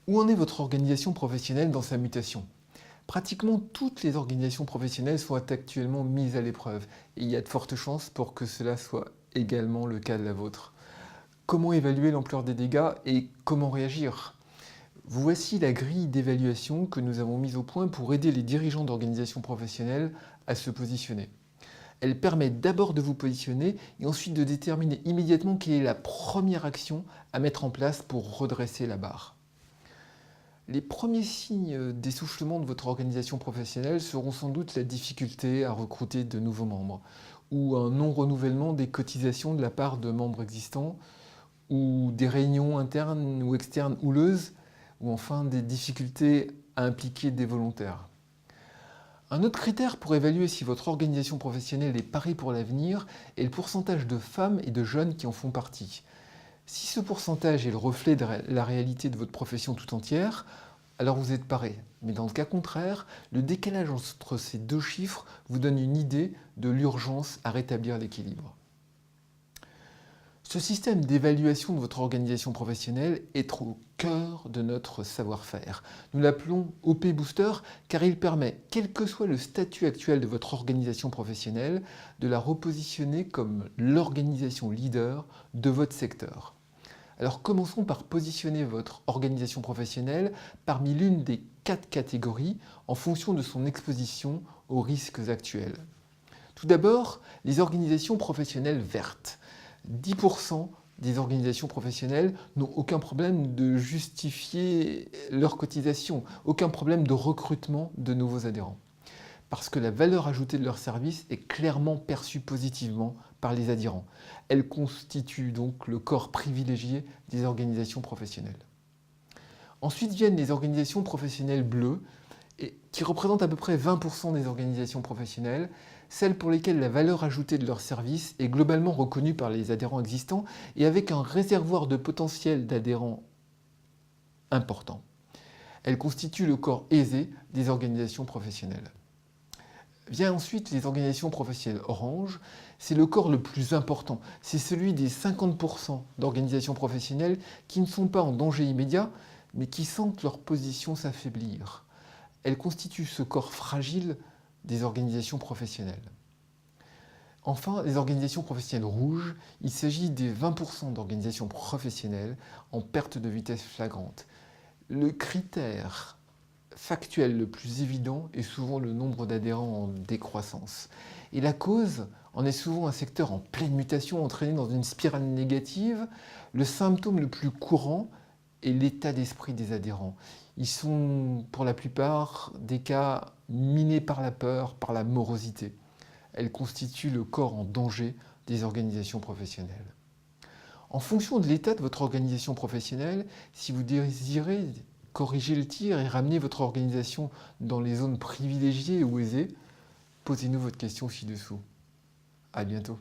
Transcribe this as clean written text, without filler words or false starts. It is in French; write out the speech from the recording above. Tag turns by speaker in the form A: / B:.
A: Où en est votre organisation professionnelle dans sa mutation? Pratiquement toutes les organisations professionnelles sont actuellement mises à l'épreuve et il y a de fortes chances pour que cela soit également le cas de la vôtre. Comment évaluer l'ampleur des dégâts et comment réagir? Voici la grille d'évaluation que nous avons mise au point pour aider les dirigeants d'organisations professionnelles à se positionner. Elle permet d'abord de vous positionner et ensuite de déterminer immédiatement quelle est la première action à mettre en place pour redresser la barre. Les premiers signes d'essoufflement de votre organisation professionnelle seront sans doute la difficulté à recruter de nouveaux membres, ou un non-renouvellement des cotisations de la part de membres existants, ou des réunions internes ou externes houleuses, ou enfin des difficultés à impliquer des volontaires. Un autre critère pour évaluer si votre organisation professionnelle est parée pour l'avenir est le pourcentage de femmes et de jeunes qui en font partie. Si ce pourcentage est le reflet de la réalité de votre profession tout entière, alors vous êtes paré. Mais dans le cas contraire, le décalage entre ces deux chiffres vous donne une idée de l'urgence à rétablir l'équilibre. Ce système d'évaluation de votre organisation professionnelle est au cœur de notre savoir-faire. Nous l'appelons OP Booster car il permet, quel que soit le statut actuel de votre organisation professionnelle, de la repositionner comme l'organisation leader de votre secteur. Alors commençons par positionner votre organisation professionnelle parmi l'une des 4 catégories en fonction de son exposition aux risques actuels. Tout d'abord, les organisations professionnelles vertes. 10% des organisations professionnelles n'ont aucun problème de justifier leur cotisation, aucun problème de recrutement de nouveaux adhérents. Parce que la valeur ajoutée de leur service est clairement perçue positivement par les adhérents. Elle constitue donc le corps privilégié des organisations professionnelles. Ensuite viennent les organisations professionnelles bleues, qui représentent à peu près 20% des organisations professionnelles, celles pour lesquelles la valeur ajoutée de leur service est globalement reconnue par les adhérents existants et avec un réservoir de potentiel d'adhérents important. Elles constituent le corps aisé des organisations professionnelles. Vient ensuite les organisations professionnelles orange, c'est le corps le plus important, c'est celui des 50% d'organisations professionnelles qui ne sont pas en danger immédiat, mais qui sentent leur position s'affaiblir. Elles constituent ce corps fragile des organisations professionnelles. Enfin, les organisations professionnelles rouges, il s'agit des 20% d'organisations professionnelles en perte de vitesse flagrante. Le critère factuel le plus évident est souvent le nombre d'adhérents en décroissance. Et la cause en est souvent un secteur en pleine mutation entraîné dans une spirale négative. Le symptôme le plus courant est l'état d'esprit des adhérents. Ils sont pour la plupart des cas minés par la peur, par la morosité. Elle constitue le corps en danger des organisations professionnelles. En fonction de l'état de votre organisation professionnelle, si vous désirez corriger le tir et ramener votre organisation dans les zones privilégiées ou aisées, posez-nous votre question ci-dessous. À bientôt.